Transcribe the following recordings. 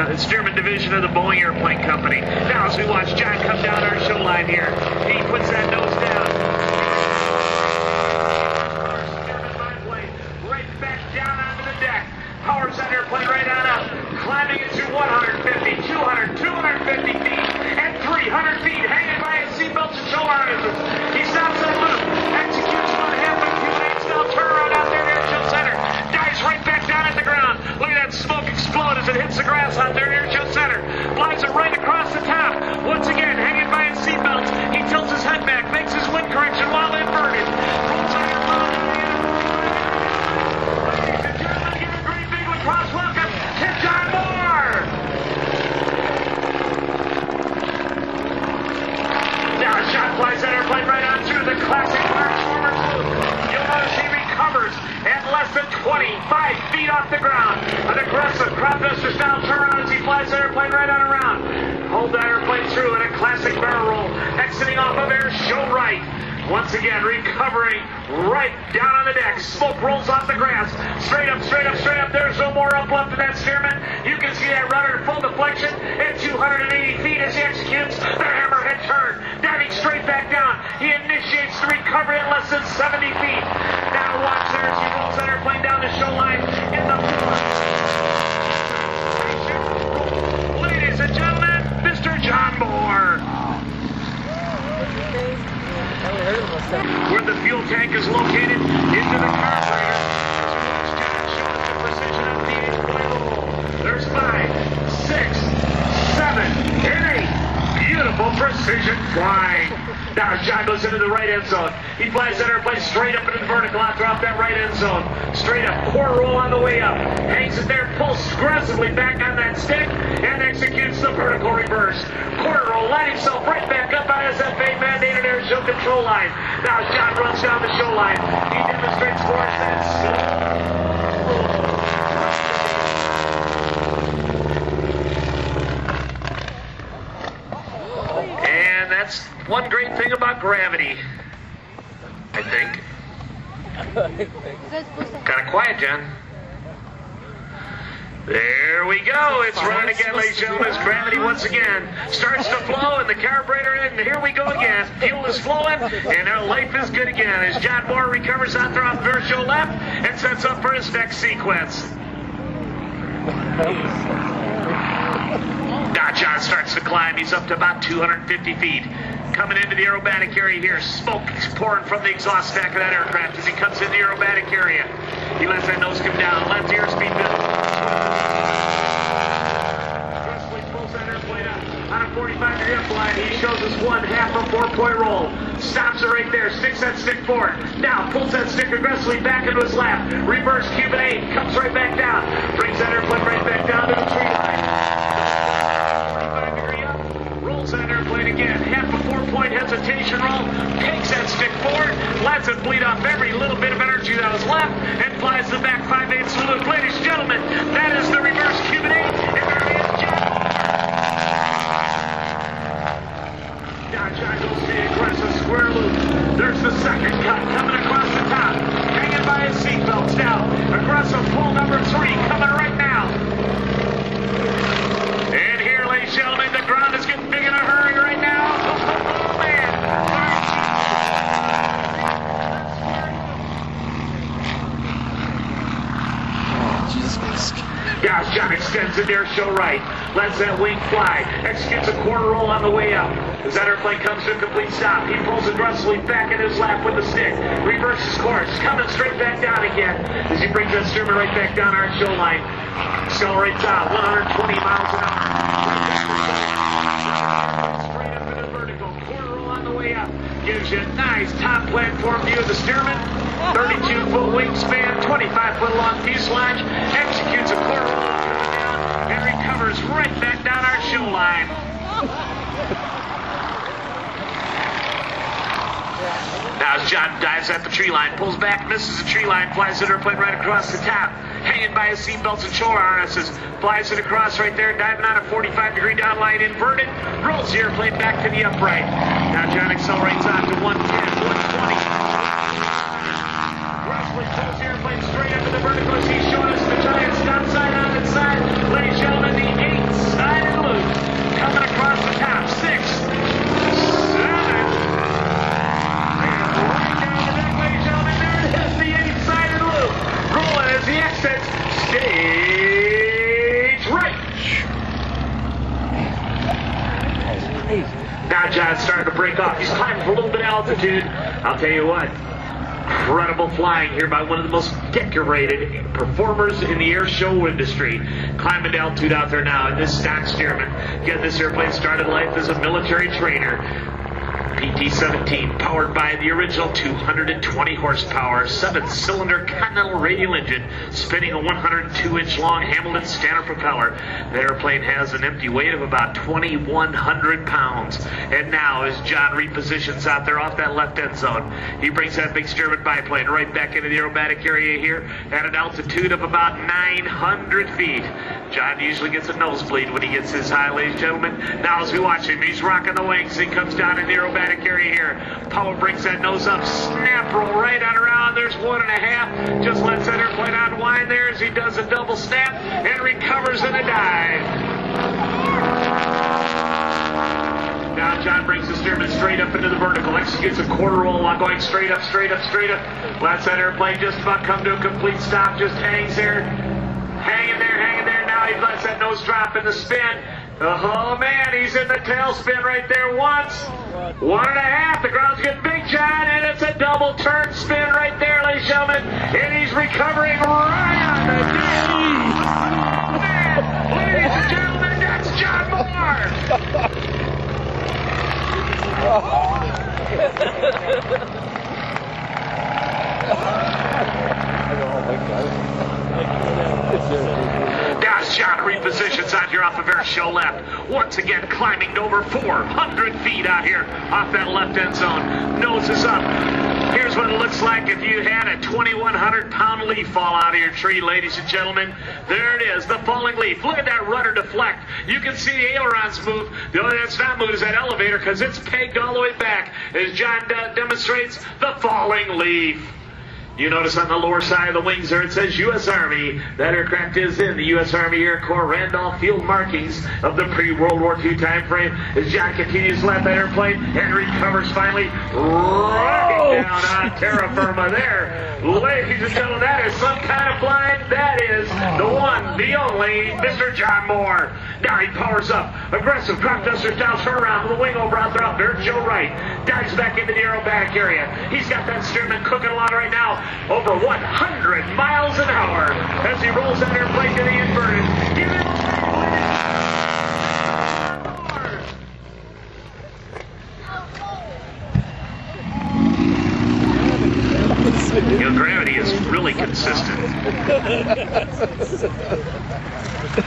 Stearman division of the Boeing Airplane Company. Now as we watch John come down our show line here, he puts that nose down. Stearman biplane right back down onto the deck. Powers that airplane right on up, climbing it to 150, 200, 250 feet, and 300 feet, hanging by his seatbelts and show harnesses. He stops that loop, executes one half of Q8 style turnaround out there at Air Show Center, dives right back down at the ground. Look at that smoke explode as it hits the grass out there at Air Show Center. Flies it right across the top. Once again, hanging by his seatbelts. He tilts his head back, makes his wind correction while inverted. Rolls on your phone. Ladies and gentlemen, give a great big applause. Welcome to John Mohr. Now a shot flies that airplane right on through the classic Barnstorming loop. You'll notice he recovers at less than 25 feet off the ground. An aggressive crowdbuster style turnaround as he flies that airplane right on around. Hold that airplane through in a classic barrel roll, exiting off of air show right. Once again, recovering right down on the deck. Smoke rolls off the grass. Straight up, straight up, straight up. There's no more uplift in that Stearman. You can see that rudder in full deflection at 280 feet as he executes the hammerhead turn. Diving straight back down. He initiates the recovery at less than 70 feet. Now watch there as he rolls that airplane down the show line in the Ladies and gentlemen, Mr. John Mohr. Where the fuel tank is located, into the carburetor. Showing the precision of the 8-point roll. There's 5, 6, 7, and 8. Beautiful precision flying. Now John goes into the right end zone. He flies that airplane straight up into the vertical out off that right end zone. Straight up, quarter roll on the way up. Hangs it there, pulls aggressively back on that stick, and executes the vertical reverse. Quarter roll, line himself right back up on SFA mandated air show control line. Now John runs down the show line. He demonstrates for us that and that's one great thing about gravity, I think. Kind of quiet, John. There we go. It's running again, ladies and gentlemen. As gravity once again starts to flow and the carburetor in. And here we go again. Fuel is flowing and our life is good again as John Mohr recovers out there off the show left and sets up for his next sequence. Now John starts to climb. He's up to about 250 feet. Coming into the aerobatic area here. Smoke is pouring from the exhaust stack of that aircraft as he comes in the aerobatic area. He lets that nose come down. Lets the airspeed build. Pulls that airplane up on a 45-degree upline. He shows us one half a 4-point roll. Stops it right there. Sticks that stick forward. Now pulls that stick aggressively back into his lap. Reverse Cuban 8. Comes right back down. Brings that airplane right back down to the tree line. 45-degree up. Rolls that airplane again. Half a 4-point hesitation roll. Takes that stick forward. Lets it bleed off every little bit of energy that was left. And flies the back 5/8 salute. Ladies and gentlemen, that is the reverse Cuban 8. And there he is, John. Now John goes to the aggressive square loop. There's the second cut coming across the top. Hanging by his seatbelts now. Aggressive pull number 3 coming right now. And here, ladies and gentlemen, the ground is getting big in a hurry right now. Oh, man. Gosh, John extends the air show right. Lets that wing fly. Executes a quarter roll on the way up. As that airplane comes to a complete stop, he pulls aggressively back in his lap with the stick. Reverses course. Coming straight back down again. As he brings that Stearman right back down our show line. Accelerates out 120 miles an hour. Straight up into the vertical. Quarter roll on the way up. Gives you a nice top platform view of the Stearman. 32-foot wingspan, 25-foot long fuselage, executes a quarter roll down, and recovers right back down our show line. Now as John dives at the tree line, pulls back, misses the tree line, flies the airplane right across the top, hanging by his seatbelts and shoulder harnesses, flies it across right there, diving on a 45-degree downline inverted, rolls the airplane back to the upright. Now John accelerates on to 110, 120. Pulls the airplane straight up to the vertical as he's showing us the giant stop sign on its side. Ladies and gentlemen, the 8 the exit. Stage right. Now John's starting to break off. He's climbing for a little bit of altitude. I'll tell you what. Incredible flying here by one of the most decorated performers in the air show industry. Climbing to altitude out there now. And this stock steerman. Again, this airplane started life as a military trainer. PT-17, powered by the original 220 horsepower, 7-cylinder Continental radial engine, spinning a 102-inch long Hamilton standard propeller. The airplane has an empty weight of about 2,100 pounds. And now, as John repositions out there off that left end zone, he brings that big steerman biplane right back into the aerobatic area here at an altitude of about 900 feet. John usually gets a nosebleed when he gets this high, ladies and gentlemen. Now as we watch him, he's rocking the wings. He comes down in the aerobatic area here. Power brings that nose up. Snap roll right on around. There's 1.5. Just lets that airplane unwind there as he does a double snap and recovers in a dive. Now John brings the steerman straight up into the vertical. Executes a quarter roll while going straight up, straight up, straight up. Lets that airplane just about come to a complete stop. Just hangs there. Hanging there, hanging there. Now he lets that nose drop in the spin. Oh man, he's in the tailspin right there once. 1.5. The ground's getting big, John, and it's a double turn spin right there, ladies and gentlemen. And he's recovering right on the deck. Man, ladies and gentlemen, that's John Mohr. Now John repositions out here off of air show left. Once again climbing to over 400 feet out here off that left end zone. Nose is up. Here's what it looks like if you had a 2,100-pound leaf fall out of your tree, ladies and gentlemen. There it is, the falling leaf. Look at that rudder deflect. You can see the ailerons move. The only thing that's not moved is that elevator because it's pegged all the way back as John demonstrates the falling leaf. You notice on the lower side of the wings there it says U.S. Army. That aircraft is in the U.S. Army Air Corps Randolph Field markings of the pre-World War II time frame as John continues to let that airplane and recovers finally rocking down on terra firma there. Ladies and gentlemen, that is some kind of flying. That is the one, the only Mr. John Mohr. Now he powers up. Aggressive crop duster style turnaround with the wing over out there off dirt. Joe Wright dives back into the aerobatic area. He's got that steerman cooking along right now. Over 100 miles an hour as he rolls that airplane to the inverted. You know, gravity is really consistent.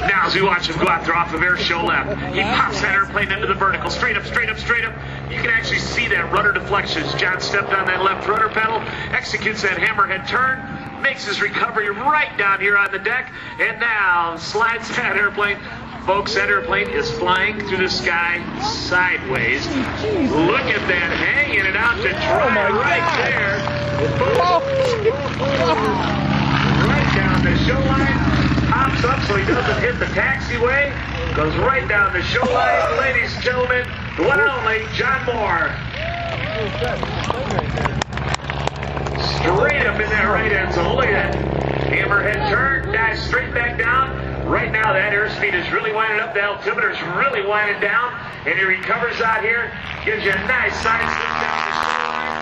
Now as we watch him go out there off of air show left, he pops that airplane into the vertical, straight up, straight up, straight up. You can actually see that rudder deflection as John stepped on that left rudder pedal, executes that hammerhead turn, makes his recovery right down here on the deck, and now slides that airplane. Folks, that airplane is flying through the sky sideways. Look at that, hanging it out to dry right there. Right down the show line. Pops up so he doesn't hit the taxiway. Goes right down the show line. Ladies and gentlemen, the one and only John Mohr. Straight up in that right end zone. Look at that. Hammerhead turn, dives straight back down. Right now that airspeed is really winding up. The altimeter is really winding down. And he recovers out here. Gives you a nice side slip down the show line.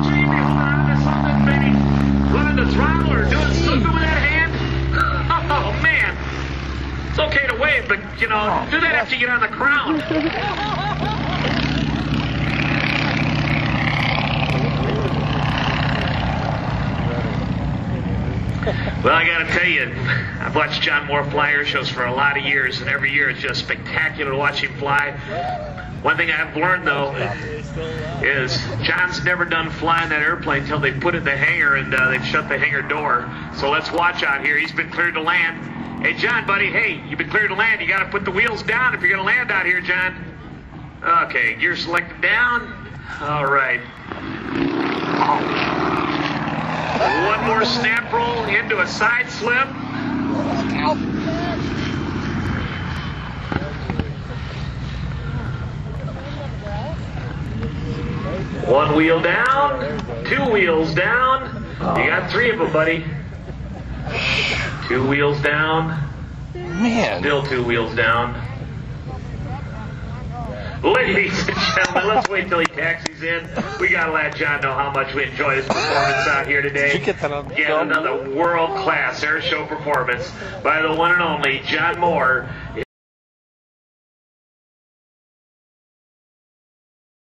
Jamie, hold on to something, baby. Running the throttle or doing something with that hand? Oh, man. It's okay to wave, but, you know, do that after you get on the crown. Well, I got to tell you, I've watched John Mohr fly air shows for a lot of years, and every year it's just spectacular to watch him fly. One thing I've learned, though, is John's never done flying that airplane until they put it in the hangar and they've shut the hangar door. So let's watch out here. He's been cleared to land. Hey, John, buddy, hey, you've been cleared to land. You got to put the wheels down if you're going to land out here, John. Okay, gear selected down. All right. One more snap roll into a side slip. One wheel down, two wheels down. You got 3 of them, buddy. 2 wheels down. Man. Still 2 wheels down. Ladies and gentlemen, let's wait till he taxis in. We gotta let John know how much we enjoy his performance out here today. Did you get that on Again, film? another world-class air show performance by the one and only John Mohr.